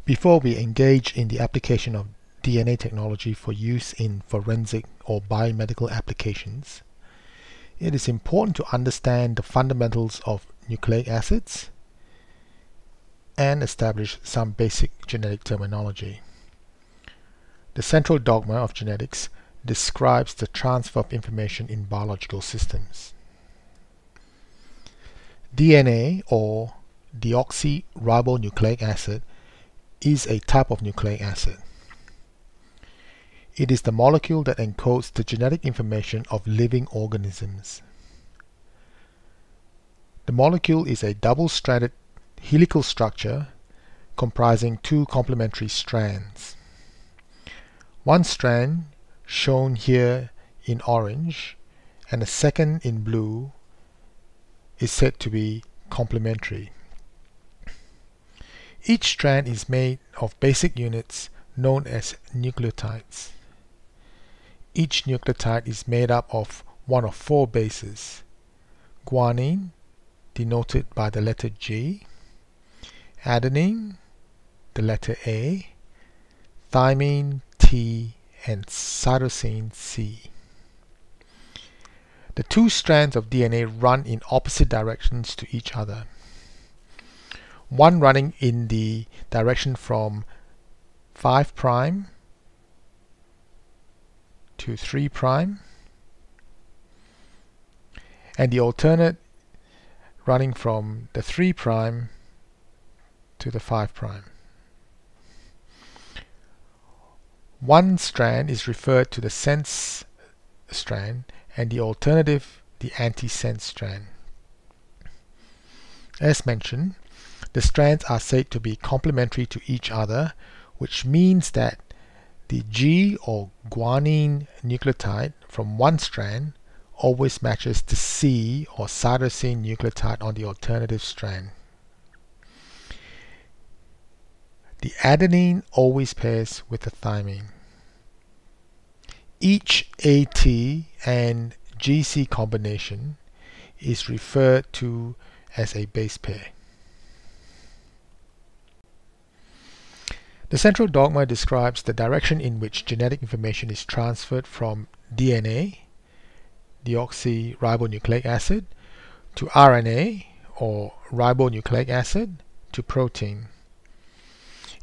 Before we engage in the application of DNA technology for use in forensic or biomedical applications, it is important to understand the fundamentals of nucleic acids and establish some basic genetic terminology. The central dogma of genetics describes the transfer of information in biological systems. DNA, or deoxyribonucleic acid, is a type of nucleic acid. It is the molecule that encodes the genetic information of living organisms. The molecule is a double-stranded helical structure comprising two complementary strands. One strand, shown here in orange, and a second in blue, is said to be complementary. Each strand is made of basic units known as nucleotides. Each nucleotide is made up of one of four bases: guanine, denoted by the letter G, adenine, the letter A, thymine, T, and cytosine, C. The two strands of DNA run in opposite directions to each other. One running in the direction from 5' to 3', and the alternate running from the 3' to the 5'. One strand is referred to the sense strand, and the alternative the anti-sense strand. As mentioned, the strands are said to be complementary to each other, which means that the G or guanine nucleotide from one strand always matches the C or cytosine nucleotide on the alternative strand. The adenine always pairs with the thymine. Each AT and GC combination is referred to as a base pair. The central dogma describes the direction in which genetic information is transferred from DNA, deoxyribonucleic acid, to RNA, or ribonucleic acid, to protein.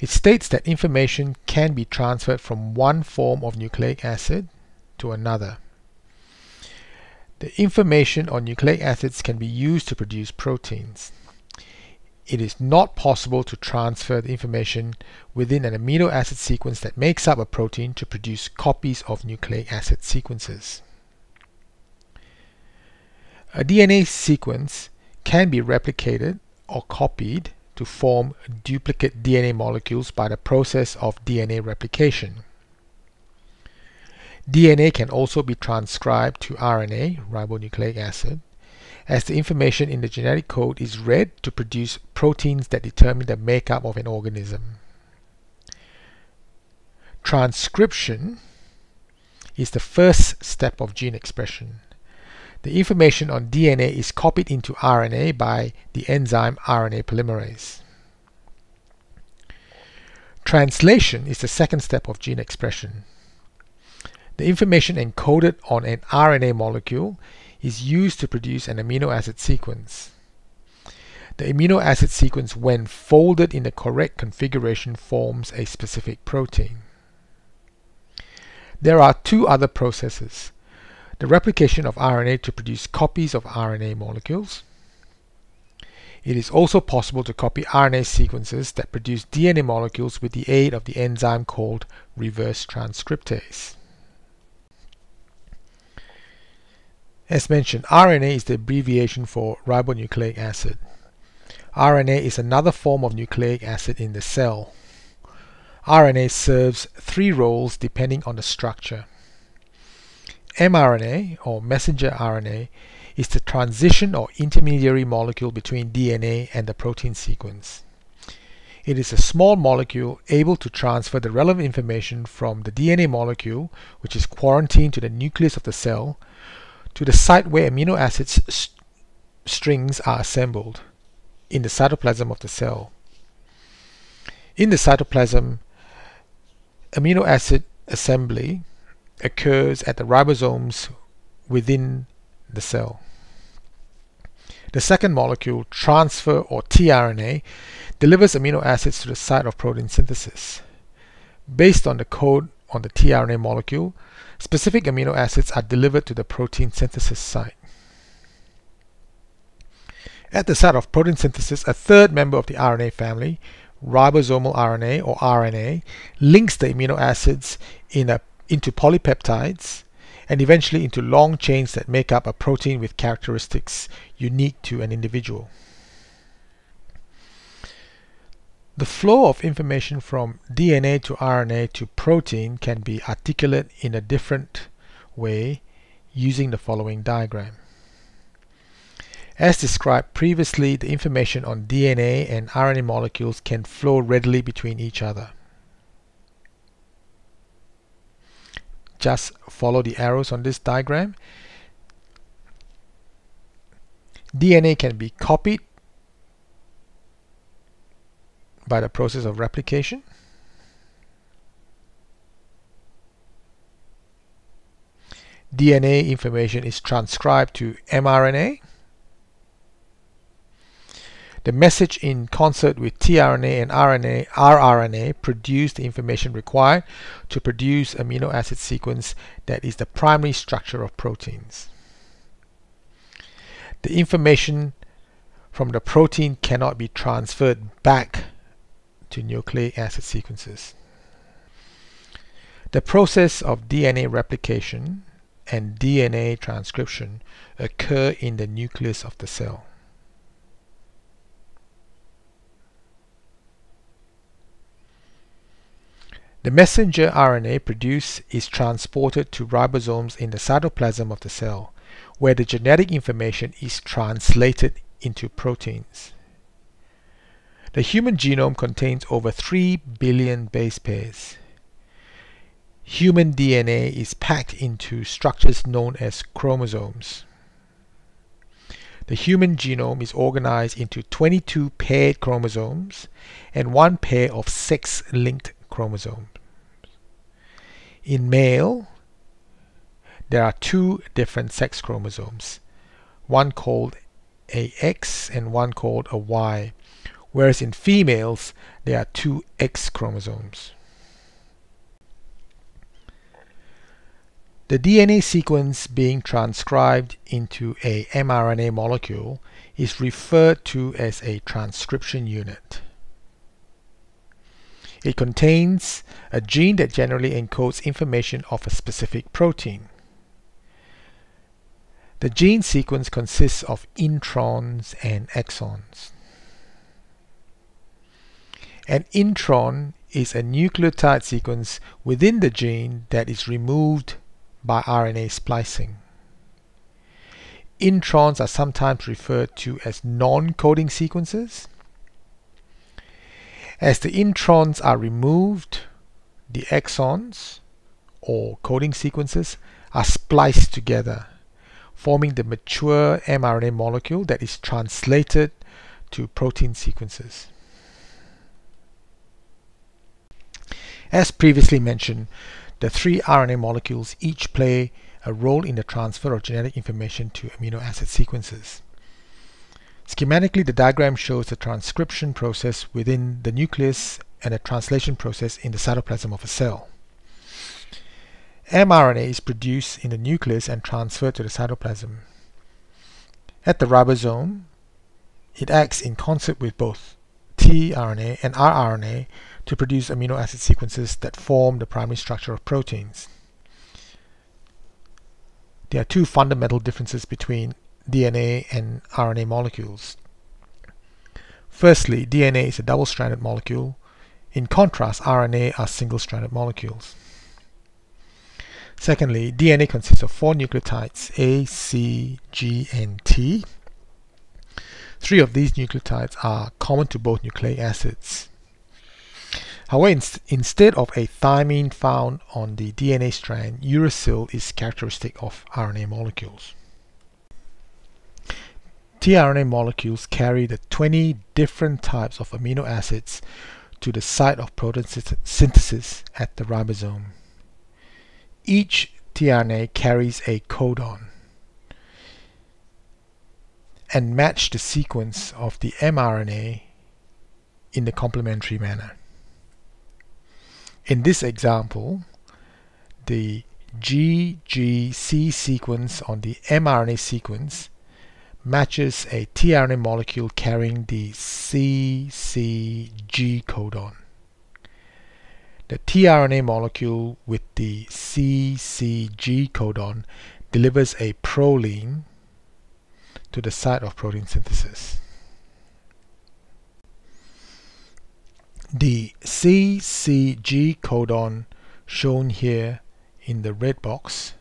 It states that information can be transferred from one form of nucleic acid to another. The information on nucleic acids can be used to produce proteins. It is not possible to transfer the information within an amino acid sequence that makes up a protein to produce copies of nucleic acid sequences. A DNA sequence can be replicated or copied to form duplicate DNA molecules by the process of DNA replication. DNA can also be transcribed to RNA, ribonucleic acid, as the information in the genetic code is read to produce proteins that determine the makeup of an organism. Transcription is the first step of gene expression. The information on DNA is copied into RNA by the enzyme RNA polymerase. Translation is the second step of gene expression. The information encoded on an RNA molecule is used to produce an amino acid sequence. The amino acid sequence, when folded in the correct configuration, forms a specific protein. There are two other processes: the replication of RNA to produce copies of RNA molecules. It is also possible to copy RNA sequences that produce DNA molecules with the aid of the enzyme called reverse transcriptase. As mentioned, RNA is the abbreviation for ribonucleic acid. RNA is another form of nucleic acid in the cell. RNA serves three roles depending on the structure. mRNA, or messenger RNA, is the transition or intermediary molecule between DNA and the protein sequence. It is a small molecule able to transfer the relevant information from the DNA molecule, which is quarantined to the nucleus of the cell, to the site where amino acids strings are assembled, in the cytoplasm of the cell. In the cytoplasm, amino acid assembly occurs at the ribosomes within the cell. The second molecule, transfer or tRNA, delivers amino acids to the site of protein synthesis. Based on the code on the tRNA molecule, specific amino acids are delivered to the protein synthesis site. At the site of protein synthesis, a third member of the RNA family, ribosomal RNA or RNA, links the amino acids into polypeptides and eventually into long chains that make up a protein with characteristics unique to an individual. The flow of information from DNA to RNA to protein can be articulated in a different way using the following diagram. As described previously, the information on DNA and RNA molecules can flow readily between each other. Just follow the arrows on this diagram. DNA can be copied by the process of replication. DNA information is transcribed to mRNA. The message in concert with tRNA and rRNA produce the information required to produce amino acid sequence that is the primary structure of proteins. The information from the protein cannot be transferred back to nucleic acid sequences. The process of DNA replication and DNA transcription occur in the nucleus of the cell. The messenger RNA produced is transported to ribosomes in the cytoplasm of the cell, where the genetic information is translated into proteins. The human genome contains over 3 billion base pairs. Human DNA is packed into structures known as chromosomes. The human genome is organized into 22 paired chromosomes and 1 pair of sex-linked chromosomes. In male, there are 2 different sex chromosomes, one called a X and one called a Y, whereas in females, there are 2 X chromosomes. The DNA sequence being transcribed into a mRNA molecule is referred to as a transcription unit. It contains a gene that generally encodes information of a specific protein. The gene sequence consists of introns and exons. An intron is a nucleotide sequence within the gene that is removed by RNA splicing. Introns are sometimes referred to as non-coding sequences. As the introns are removed, the exons, or coding sequences, are spliced together, forming the mature mRNA molecule that is translated to protein sequences. As previously mentioned, the 3 RNA molecules each play a role in the transfer of genetic information to amino acid sequences. Schematically, the diagram shows the transcription process within the nucleus and the translation process in the cytoplasm of a cell. mRNA is produced in the nucleus and transferred to the cytoplasm. At the ribosome, it acts in concert with both tRNA and rRNA to produce amino acid sequences that form the primary structure of proteins. There are 2 fundamental differences between DNA and RNA molecules. Firstly, DNA is a double-stranded molecule. In contrast, RNA are single-stranded molecules. Secondly, DNA consists of 4 nucleotides, A, C, G, and T. 3 of these nucleotides are common to both nucleic acids. However, instead of a thymine found on the DNA strand, uracil is characteristic of RNA molecules. tRNA molecules carry the 20 different types of amino acids to the site of protein synthesis at the ribosome. Each tRNA carries a codon and match the sequence of the mRNA in the complementary manner. In this example, the GGC sequence on the mRNA sequence matches a tRNA molecule carrying the CCG codon. The tRNA molecule with the CCG codon delivers a proline to the site of protein synthesis. The CCG codon shown here in the red box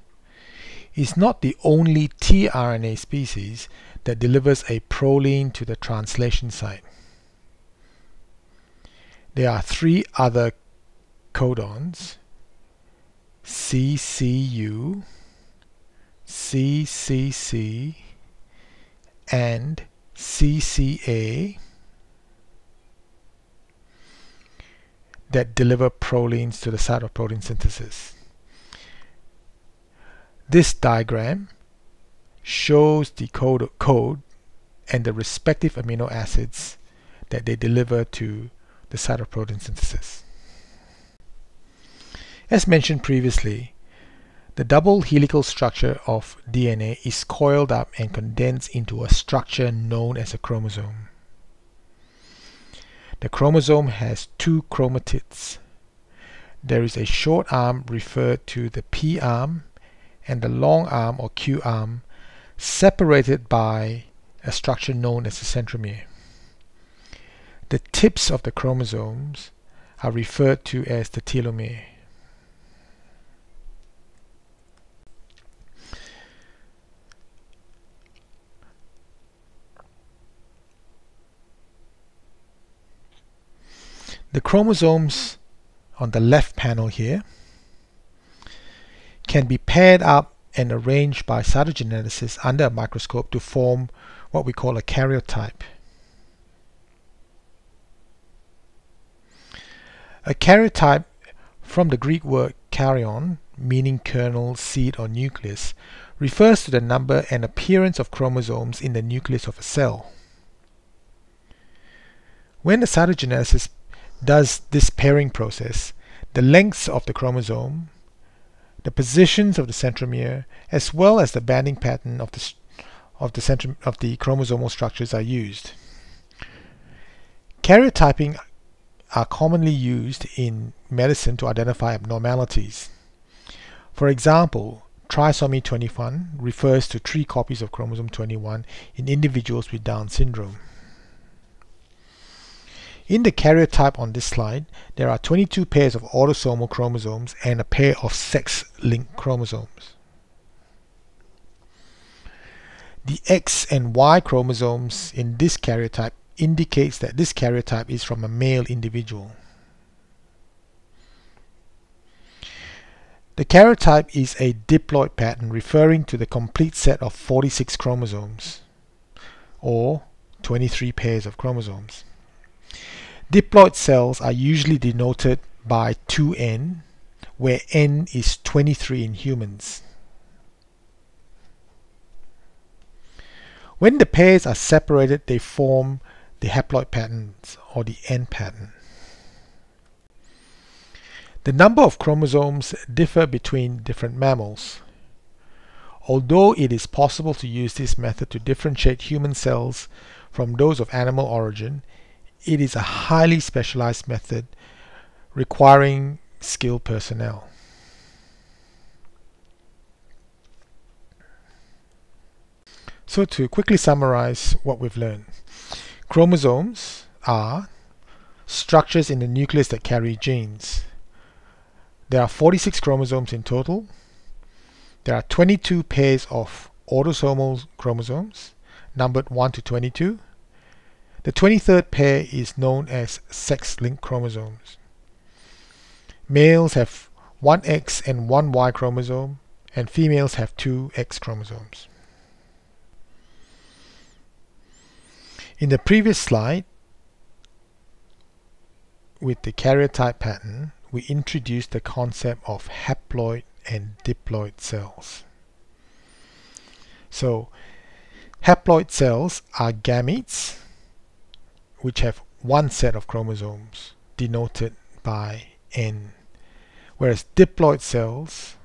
is not the only tRNA species that delivers a proline to the translation site. There are three other codons, CCU, CCC, and CCA, that deliver prolines to the site of protein synthesis. This diagram shows the code and the respective amino acids that they deliver to the site of protein synthesis. As mentioned previously, the double helical structure of DNA is coiled up and condensed into a structure known as a chromosome. The chromosome has two chromatids. There is a short arm referred to the P arm and the long arm or Q arm separated by a structure known as a centromere. The tips of the chromosomes are referred to as the telomere. The chromosomes on the left panel here can be paired up and arranged by cytogenesis under a microscope to form what we call a karyotype. A karyotype, from the Greek word karyon, meaning kernel, seed, or nucleus, refers to the number and appearance of chromosomes in the nucleus of a cell. When the cytogenesis does this pairing process, the lengths of the chromosome, the positions of the centromere, as well as the banding pattern of the chromosomal structures are used. Karyotyping are commonly used in medicine to identify abnormalities. For example, trisomy 21 refers to 3 copies of chromosome 21 in individuals with Down syndrome. In the karyotype on this slide, there are 22 pairs of autosomal chromosomes and a pair of sex-linked chromosomes. The X and Y chromosomes in this karyotype indicates that this karyotype is from a male individual. The karyotype is a diploid pattern referring to the complete set of 46 chromosomes, or 23 pairs of chromosomes. Diploid cells are usually denoted by 2n, where n is 23 in humans. When the pairs are separated, they form the haploid patterns, or the N pattern. The number of chromosomes differ between different mammals. Although it is possible to use this method to differentiate human cells from those of animal origin, it is a highly specialized method requiring skilled personnel. So to quickly summarize what we've learned, chromosomes are structures in the nucleus that carry genes. There are 46 chromosomes in total. There are 22 pairs of autosomal chromosomes, numbered 1 to 22. The 23rd pair is known as sex-linked chromosomes. Males have 1 X and 1 Y chromosome, and females have 2 X chromosomes. In the previous slide, with the karyotype pattern, we introduce the concept of haploid and diploid cells. So, haploid cells are gametes which have one set of chromosomes, denoted by N, whereas diploid cells,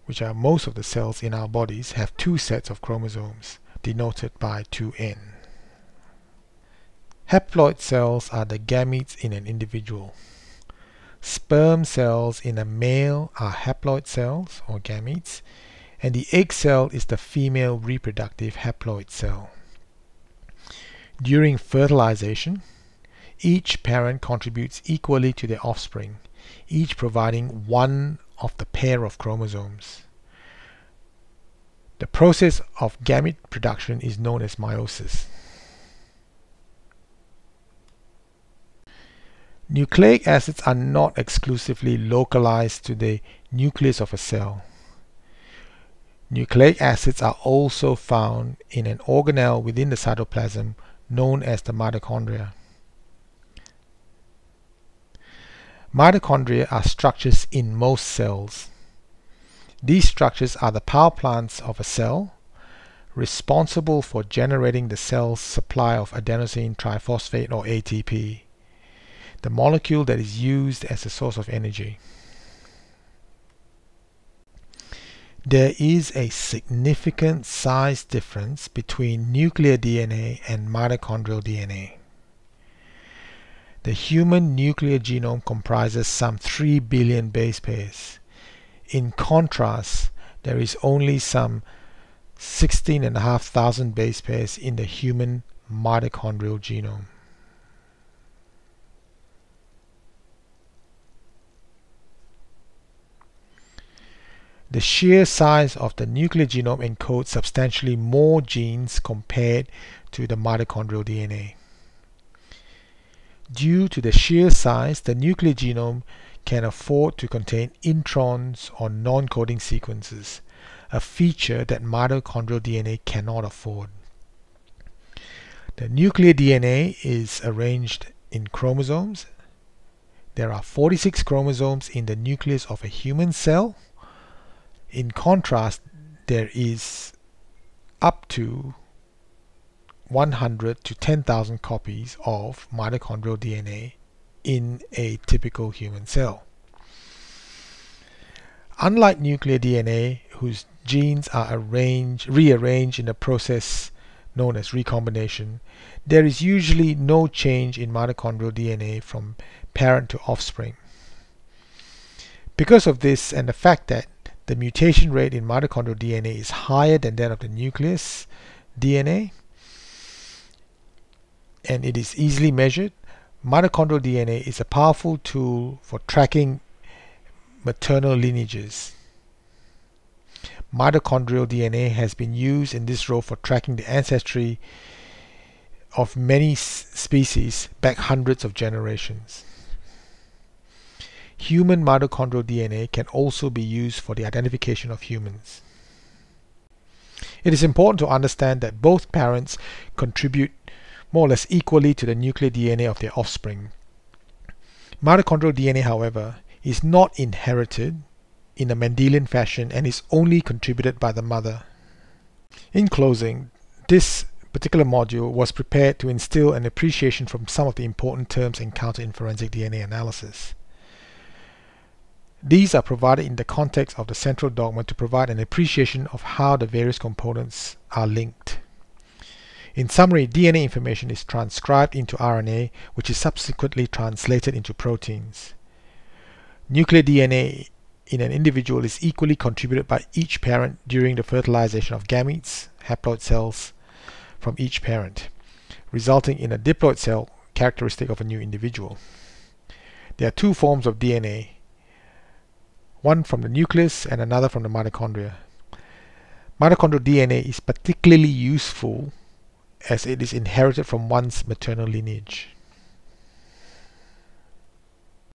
which are most of the cells in our bodies, have two sets of chromosomes, denoted by 2N. Haploid cells are the gametes in an individual. Sperm cells in a male are haploid cells or gametes, and the egg cell is the female reproductive haploid cell. During fertilization, each parent contributes equally to their offspring, each providing one of the pair of chromosomes. The process of gamete production is known as meiosis. Nucleic acids are not exclusively localized to the nucleus of a cell. Nucleic acids are also found in an organelle within the cytoplasm known as the mitochondria. Mitochondria are structures in most cells. These structures are the power plants of a cell, responsible for generating the cell's supply of adenosine triphosphate or ATP, the molecule that is used as a source of energy. There is a significant size difference between nuclear DNA and mitochondrial DNA. The human nuclear genome comprises some 3 billion base pairs. In contrast, there is only some 16,500 base pairs in the human mitochondrial genome. The sheer size of the nuclear genome encodes substantially more genes compared to the mitochondrial DNA. Due to the sheer size, the nuclear genome can afford to contain introns or non-coding sequences, a feature that mitochondrial DNA cannot afford. The nuclear DNA is arranged in chromosomes. There are 46 chromosomes in the nucleus of a human cell. In contrast, there is up to 100 to 10,000 copies of mitochondrial DNA in a typical human cell. Unlike nuclear DNA, whose genes are rearranged in a process known as recombination, there is usually no change in mitochondrial DNA from parent to offspring. Because of this and the fact that the mutation rate in mitochondrial DNA is higher than that of the nucleus DNA, and it is easily measured, mitochondrial DNA is a powerful tool for tracking maternal lineages. Mitochondrial DNA has been used in this role for tracking the ancestry of many species back hundreds of generations. Human mitochondrial DNA can also be used for the identification of humans. It is important to understand that both parents contribute more or less equally to the nuclear DNA of their offspring. Mitochondrial DNA, however, is not inherited in a Mendelian fashion and is only contributed by the mother. In closing, this particular module was prepared to instill an appreciation from some of the important terms encountered in forensic DNA analysis. These are provided in the context of the central dogma to provide an appreciation of how the various components are linked. In summary, DNA information is transcribed into RNA, which is subsequently translated into proteins. Nuclear DNA in an individual is equally contributed by each parent during the fertilization of gametes, haploid cells, from each parent, resulting in a diploid cell characteristic of a new individual. There are two forms of DNA, one from the nucleus and another from the mitochondria. Mitochondrial DNA is particularly useful as it is inherited from one's maternal lineage.